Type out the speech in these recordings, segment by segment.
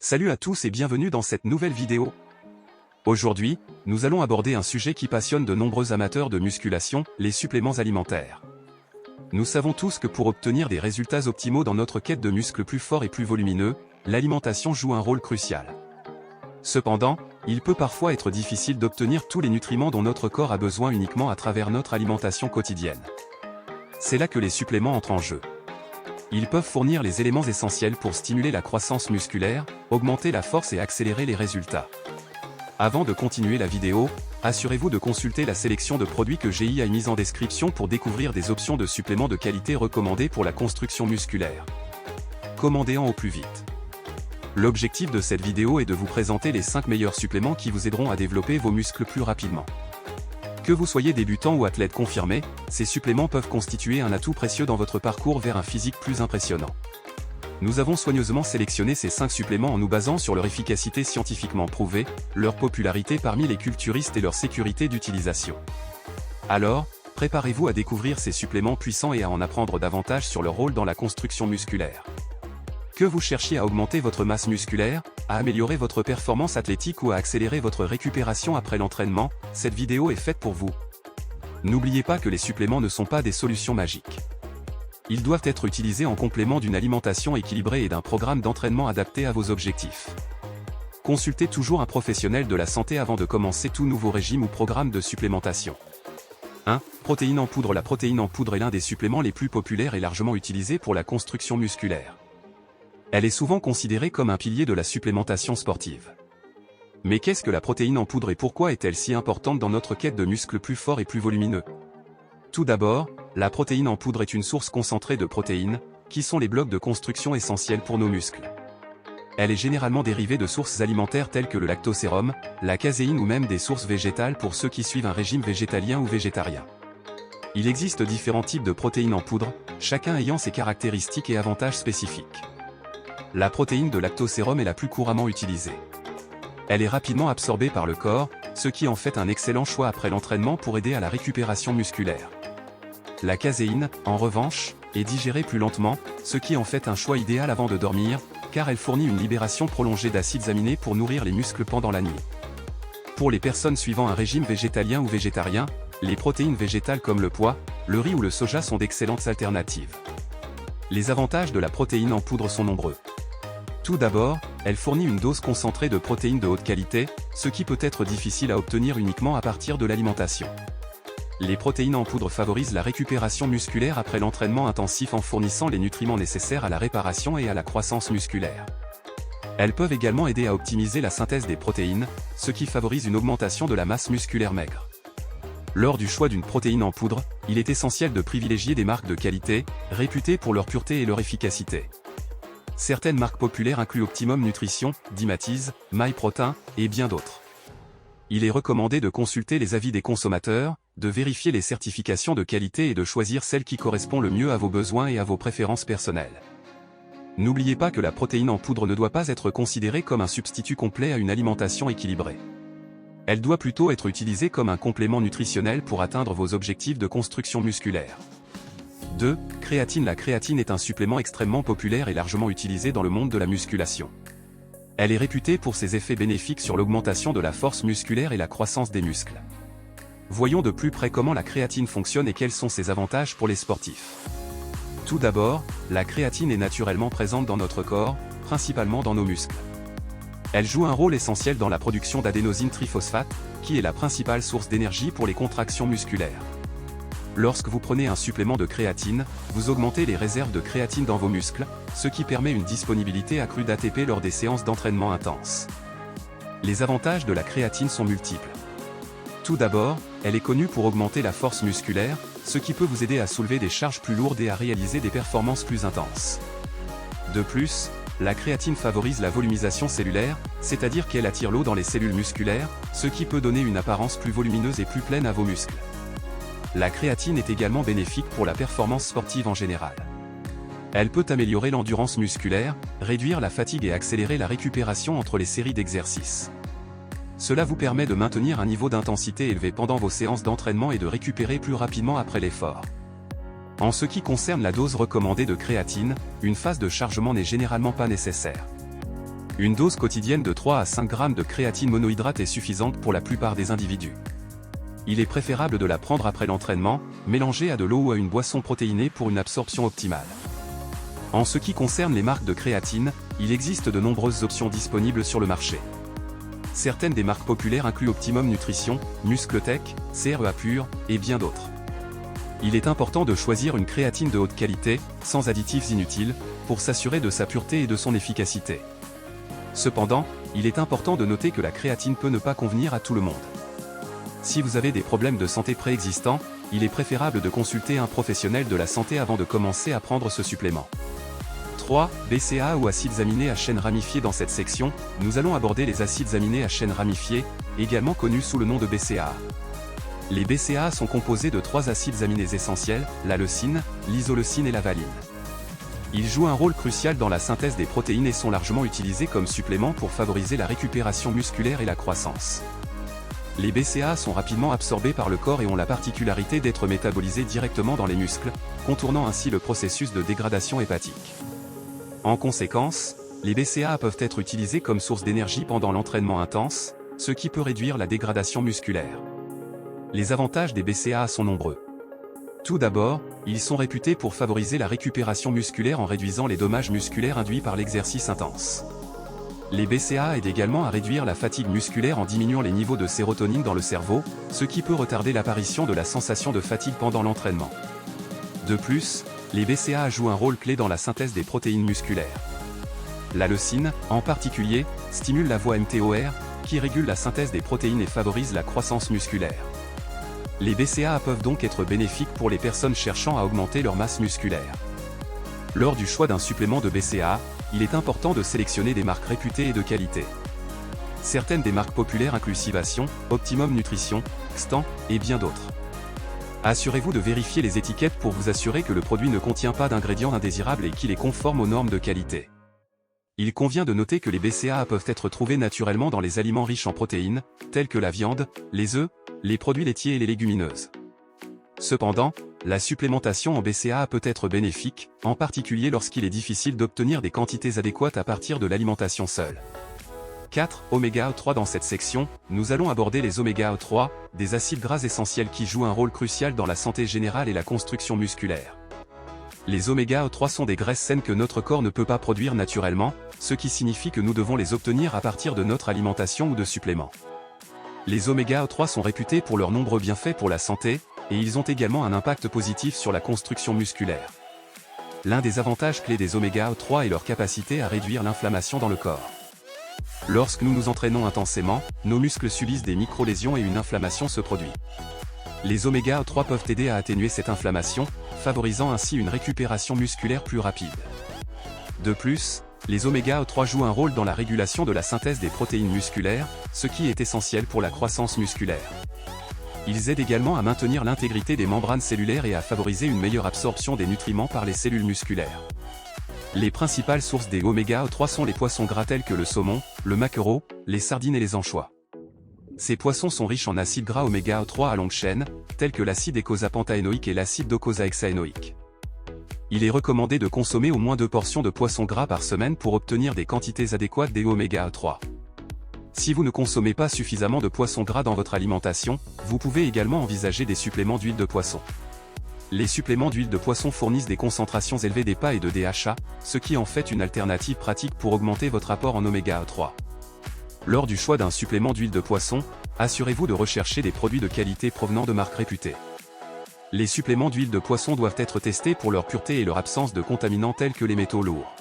Salut à tous et bienvenue dans cette nouvelle vidéo. Aujourd'hui, nous allons aborder un sujet qui passionne de nombreux amateurs de musculation, les suppléments alimentaires. Nous savons tous que pour obtenir des résultats optimaux dans notre quête de muscles plus forts et plus volumineux, l'alimentation joue un rôle crucial. Cependant, il peut parfois être difficile d'obtenir tous les nutriments dont notre corps a besoin uniquement à travers notre alimentation quotidienne. C'est là que les suppléments entrent en jeu. Ils peuvent fournir les éléments essentiels pour stimuler la croissance musculaire, augmenter la force et accélérer les résultats. Avant de continuer la vidéo, assurez-vous de consulter la sélection de produits que GI a mise en description pour découvrir des options de suppléments de qualité recommandées pour la construction musculaire. Commandez-en au plus vite. L'objectif de cette vidéo est de vous présenter les 5 meilleurs suppléments qui vous aideront à développer vos muscles plus rapidement. Que vous soyez débutant ou athlète confirmé, ces suppléments peuvent constituer un atout précieux dans votre parcours vers un physique plus impressionnant. Nous avons soigneusement sélectionné ces 5 suppléments en nous basant sur leur efficacité scientifiquement prouvée, leur popularité parmi les culturistes et leur sécurité d'utilisation. Alors, préparez-vous à découvrir ces suppléments puissants et à en apprendre davantage sur leur rôle dans la construction musculaire. Que vous cherchiez à augmenter votre masse musculaire, à améliorer votre performance athlétique ou à accélérer votre récupération après l'entraînement, cette vidéo est faite pour vous. N'oubliez pas que les suppléments ne sont pas des solutions magiques. Ils doivent être utilisés en complément d'une alimentation équilibrée et d'un programme d'entraînement adapté à vos objectifs. Consultez toujours un professionnel de la santé avant de commencer tout nouveau régime ou programme de supplémentation. 1. Protéines en poudre. La protéine en poudre est l'un des suppléments les plus populaires et largement utilisés pour la construction musculaire. Elle est souvent considérée comme un pilier de la supplémentation sportive. Mais qu'est-ce que la protéine en poudre et pourquoi est-elle si importante dans notre quête de muscles plus forts et plus volumineux? Tout d'abord, la protéine en poudre est une source concentrée de protéines, qui sont les blocs de construction essentiels pour nos muscles. Elle est généralement dérivée de sources alimentaires telles que le lactosérum, la caséine ou même des sources végétales pour ceux qui suivent un régime végétalien ou végétarien. Il existe différents types de protéines en poudre, chacun ayant ses caractéristiques et avantages spécifiques. La protéine de lactosérum est la plus couramment utilisée. Elle est rapidement absorbée par le corps, ce qui en fait un excellent choix après l'entraînement pour aider à la récupération musculaire. La caséine, en revanche, est digérée plus lentement, ce qui en fait un choix idéal avant de dormir, car elle fournit une libération prolongée d'acides aminés pour nourrir les muscles pendant la nuit. Pour les personnes suivant un régime végétalien ou végétarien, les protéines végétales comme le pois, le riz ou le soja sont d'excellentes alternatives. Les avantages de la protéine en poudre sont nombreux. Tout d'abord, elle fournit une dose concentrée de protéines de haute qualité, ce qui peut être difficile à obtenir uniquement à partir de l'alimentation. Les protéines en poudre favorisent la récupération musculaire après l'entraînement intensif en fournissant les nutriments nécessaires à la réparation et à la croissance musculaire. Elles peuvent également aider à optimiser la synthèse des protéines, ce qui favorise une augmentation de la masse musculaire maigre. Lors du choix d'une protéine en poudre, il est essentiel de privilégier des marques de qualité, réputées pour leur pureté et leur efficacité. Certaines marques populaires incluent Optimum Nutrition, Dymatize, MyProtein, et bien d'autres. Il est recommandé de consulter les avis des consommateurs, de vérifier les certifications de qualité et de choisir celle qui correspond le mieux à vos besoins et à vos préférences personnelles. N'oubliez pas que la protéine en poudre ne doit pas être considérée comme un substitut complet à une alimentation équilibrée. Elle doit plutôt être utilisée comme un complément nutritionnel pour atteindre vos objectifs de construction musculaire. 2. Créatine. La créatine est un supplément extrêmement populaire et largement utilisé dans le monde de la musculation. Elle est réputée pour ses effets bénéfiques sur l'augmentation de la force musculaire et la croissance des muscles. Voyons de plus près comment la créatine fonctionne et quels sont ses avantages pour les sportifs. Tout d'abord, la créatine est naturellement présente dans notre corps, principalement dans nos muscles. Elle joue un rôle essentiel dans la production d'adénosine triphosphate, qui est la principale source d'énergie pour les contractions musculaires. Lorsque vous prenez un supplément de créatine, vous augmentez les réserves de créatine dans vos muscles, ce qui permet une disponibilité accrue d'ATP lors des séances d'entraînement intenses. Les avantages de la créatine sont multiples. Tout d'abord, elle est connue pour augmenter la force musculaire, ce qui peut vous aider à soulever des charges plus lourdes et à réaliser des performances plus intenses. De plus, la créatine favorise la volumisation cellulaire, c'est-à-dire qu'elle attire l'eau dans les cellules musculaires, ce qui peut donner une apparence plus volumineuse et plus pleine à vos muscles. La créatine est également bénéfique pour la performance sportive en général. Elle peut améliorer l'endurance musculaire, réduire la fatigue et accélérer la récupération entre les séries d'exercices. Cela vous permet de maintenir un niveau d'intensité élevé pendant vos séances d'entraînement et de récupérer plus rapidement après l'effort. En ce qui concerne la dose recommandée de créatine, une phase de chargement n'est généralement pas nécessaire. Une dose quotidienne de 3 à 5 grammes de créatine monohydrate est suffisante pour la plupart des individus. Il est préférable de la prendre après l'entraînement, mélangée à de l'eau ou à une boisson protéinée pour une absorption optimale. En ce qui concerne les marques de créatine, il existe de nombreuses options disponibles sur le marché. Certaines des marques populaires incluent Optimum Nutrition, Muscletech, CREA Pure, et bien d'autres. Il est important de choisir une créatine de haute qualité, sans additifs inutiles, pour s'assurer de sa pureté et de son efficacité. Cependant, il est important de noter que la créatine peut ne pas convenir à tout le monde. Si vous avez des problèmes de santé préexistants, il est préférable de consulter un professionnel de la santé avant de commencer à prendre ce supplément. 3. BCAA ou acides aminés à chaîne ramifiée. Dans cette section, nous allons aborder les acides aminés à chaîne ramifiée, également connus sous le nom de BCAA. Les BCAA sont composés de 3 acides aminés essentiels, la leucine, l'isoleucine et la valine. Ils jouent un rôle crucial dans la synthèse des protéines et sont largement utilisés comme suppléments pour favoriser la récupération musculaire et la croissance. Les BCAA sont rapidement absorbés par le corps et ont la particularité d'être métabolisés directement dans les muscles, contournant ainsi le processus de dégradation hépatique. En conséquence, les BCAA peuvent être utilisés comme source d'énergie pendant l'entraînement intense, ce qui peut réduire la dégradation musculaire. Les avantages des BCAA sont nombreux. Tout d'abord, ils sont réputés pour favoriser la récupération musculaire en réduisant les dommages musculaires induits par l'exercice intense. Les BCAA aident également à réduire la fatigue musculaire en diminuant les niveaux de sérotonine dans le cerveau, ce qui peut retarder l'apparition de la sensation de fatigue pendant l'entraînement. De plus, les BCAA jouent un rôle clé dans la synthèse des protéines musculaires. La leucine, en particulier, stimule la voie mTOR, qui régule la synthèse des protéines et favorise la croissance musculaire. Les BCAA peuvent donc être bénéfiques pour les personnes cherchant à augmenter leur masse musculaire. Lors du choix d'un supplément de BCAA, il est important de sélectionner des marques réputées et de qualité. Certaines des marques populaires incluent Civation, Optimum Nutrition, Xtant, et bien d'autres. Assurez-vous de vérifier les étiquettes pour vous assurer que le produit ne contient pas d'ingrédients indésirables et qu'il est conforme aux normes de qualité. Il convient de noter que les BCAA peuvent être trouvés naturellement dans les aliments riches en protéines, tels que la viande, les œufs, les produits laitiers et les légumineuses. Cependant, la supplémentation en BCAA peut être bénéfique, en particulier lorsqu'il est difficile d'obtenir des quantités adéquates à partir de l'alimentation seule. 4. Oméga 3. Dans cette section, nous allons aborder les oméga 3, des acides gras essentiels qui jouent un rôle crucial dans la santé générale et la construction musculaire. Les oméga 3 sont des graisses saines que notre corps ne peut pas produire naturellement, ce qui signifie que nous devons les obtenir à partir de notre alimentation ou de suppléments. Les oméga 3 sont réputés pour leurs nombreux bienfaits pour la santé, et ils ont également un impact positif sur la construction musculaire. L'un des avantages clés des oméga 3 est leur capacité à réduire l'inflammation dans le corps. Lorsque nous nous entraînons intensément, nos muscles subissent des micro-lésions et une inflammation se produit. Les oméga 3 peuvent aider à atténuer cette inflammation, favorisant ainsi une récupération musculaire plus rapide. De plus, les oméga 3 jouent un rôle dans la régulation de la synthèse des protéines musculaires, ce qui est essentiel pour la croissance musculaire. Ils aident également à maintenir l'intégrité des membranes cellulaires et à favoriser une meilleure absorption des nutriments par les cellules musculaires. Les principales sources des oméga 3 sont les poissons gras tels que le saumon, le maquereau, les sardines et les anchois. Ces poissons sont riches en acides gras oméga 3 à longue chaîne, tels que l'acide eicosapentaénoïque et l'acide docosahexaénoïque. Il est recommandé de consommer au moins 2 portions de poisson gras par semaine pour obtenir des quantités adéquates des oméga 3. Si vous ne consommez pas suffisamment de poisson gras dans votre alimentation, vous pouvez également envisager des suppléments d'huile de poisson. Les suppléments d'huile de poisson fournissent des concentrations élevées d'EPA et de DHA, ce qui en fait une alternative pratique pour augmenter votre apport en oméga 3. Lors du choix d'un supplément d'huile de poisson, assurez-vous de rechercher des produits de qualité provenant de marques réputées. Les suppléments d'huile de poisson doivent être testés pour leur pureté et leur absence de contaminants tels que les métaux lourds.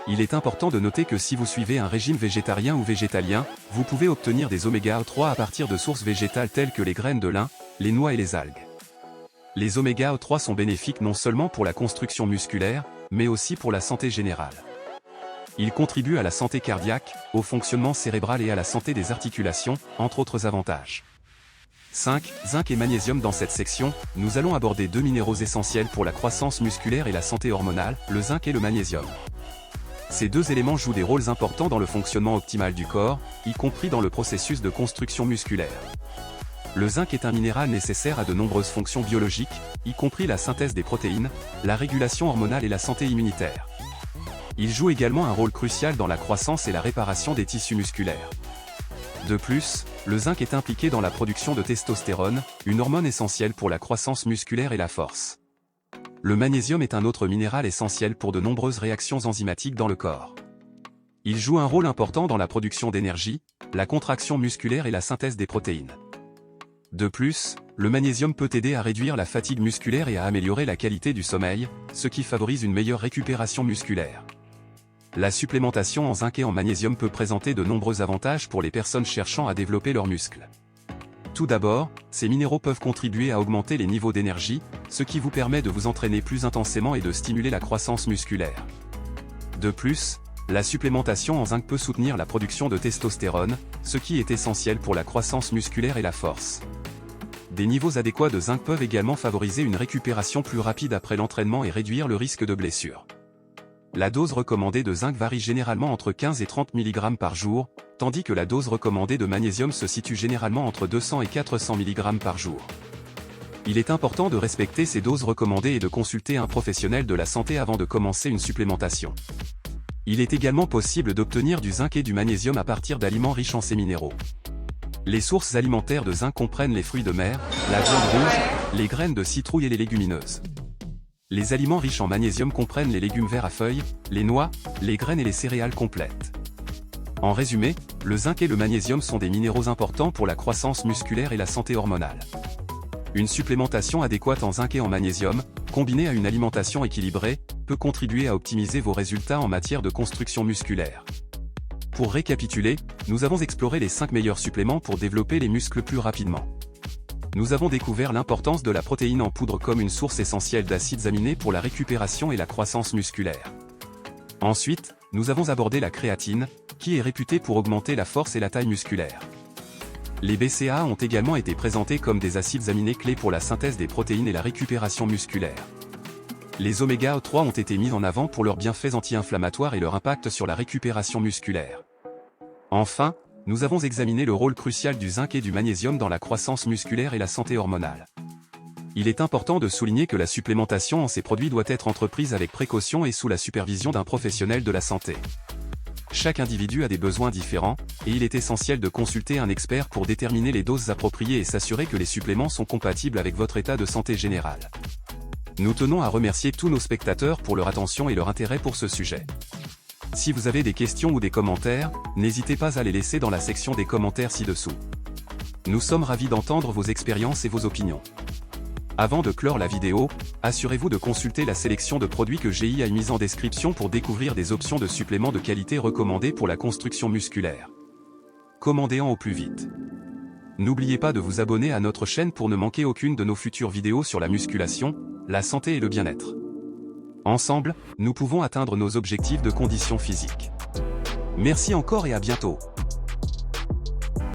Il est important de noter que si vous suivez un régime végétarien ou végétalien, vous pouvez obtenir des oméga 3 à partir de sources végétales telles que les graines de lin, les noix et les algues. Les oméga 3 sont bénéfiques non seulement pour la construction musculaire, mais aussi pour la santé générale. Ils contribuent à la santé cardiaque, au fonctionnement cérébral et à la santé des articulations, entre autres avantages. 5. Zinc et magnésium. Dans cette section, nous allons aborder 2 minéraux essentiels pour la croissance musculaire et la santé hormonale, le zinc et le magnésium. Ces 2 éléments jouent des rôles importants dans le fonctionnement optimal du corps, y compris dans le processus de construction musculaire. Le zinc est un minéral nécessaire à de nombreuses fonctions biologiques, y compris la synthèse des protéines, la régulation hormonale et la santé immunitaire. Il joue également un rôle crucial dans la croissance et la réparation des tissus musculaires. De plus, le zinc est impliqué dans la production de testostérone, une hormone essentielle pour la croissance musculaire et la force. Le magnésium est un autre minéral essentiel pour de nombreuses réactions enzymatiques dans le corps. Il joue un rôle important dans la production d'énergie, la contraction musculaire et la synthèse des protéines. De plus, le magnésium peut aider à réduire la fatigue musculaire et à améliorer la qualité du sommeil, ce qui favorise une meilleure récupération musculaire. La supplémentation en zinc et en magnésium peut présenter de nombreux avantages pour les personnes cherchant à développer leurs muscles. Tout d'abord, ces minéraux peuvent contribuer à augmenter les niveaux d'énergie, ce qui vous permet de vous entraîner plus intensément et de stimuler la croissance musculaire. De plus, la supplémentation en zinc peut soutenir la production de testostérone, ce qui est essentiel pour la croissance musculaire et la force. Des niveaux adéquats de zinc peuvent également favoriser une récupération plus rapide après l'entraînement et réduire le risque de blessure. La dose recommandée de zinc varie généralement entre 15 et 30 mg par jour, tandis que la dose recommandée de magnésium se situe généralement entre 200 et 400 mg par jour. Il est important de respecter ces doses recommandées et de consulter un professionnel de la santé avant de commencer une supplémentation. Il est également possible d'obtenir du zinc et du magnésium à partir d'aliments riches en ces minéraux. Les sources alimentaires de zinc comprennent les fruits de mer, la viande rouge, les graines de citrouille et les légumineuses. Les aliments riches en magnésium comprennent les légumes verts à feuilles, les noix, les graines et les céréales complètes. En résumé, le zinc et le magnésium sont des minéraux importants pour la croissance musculaire et la santé hormonale. Une supplémentation adéquate en zinc et en magnésium, combinée à une alimentation équilibrée, peut contribuer à optimiser vos résultats en matière de construction musculaire. Pour récapituler, nous avons exploré les 5 meilleurs suppléments pour développer les muscles plus rapidement. Nous avons découvert l'importance de la protéine en poudre comme une source essentielle d'acides aminés pour la récupération et la croissance musculaire. Ensuite, nous avons abordé la créatine, qui est réputée pour augmenter la force et la taille musculaire. Les BCAA ont également été présentés comme des acides aminés clés pour la synthèse des protéines et la récupération musculaire. Les oméga 3 ont été mis en avant pour leurs bienfaits anti-inflammatoires et leur impact sur la récupération musculaire. Enfin, nous avons examiné le rôle crucial du zinc et du magnésium dans la croissance musculaire et la santé hormonale. Il est important de souligner que la supplémentation en ces produits doit être entreprise avec précaution et sous la supervision d'un professionnel de la santé. Chaque individu a des besoins différents, et il est essentiel de consulter un expert pour déterminer les doses appropriées et s'assurer que les suppléments sont compatibles avec votre état de santé général. Nous tenons à remercier tous nos spectateurs pour leur attention et leur intérêt pour ce sujet. Si vous avez des questions ou des commentaires, n'hésitez pas à les laisser dans la section des commentaires ci-dessous. Nous sommes ravis d'entendre vos expériences et vos opinions. Avant de clore la vidéo, assurez-vous de consulter la sélection de produits que GI a mise en description pour découvrir des options de suppléments de qualité recommandées pour la construction musculaire. Commandez-en au plus vite. N'oubliez pas de vous abonner à notre chaîne pour ne manquer aucune de nos futures vidéos sur la musculation, la santé et le bien-être. Ensemble, nous pouvons atteindre nos objectifs de condition physique. Merci encore et à bientôt.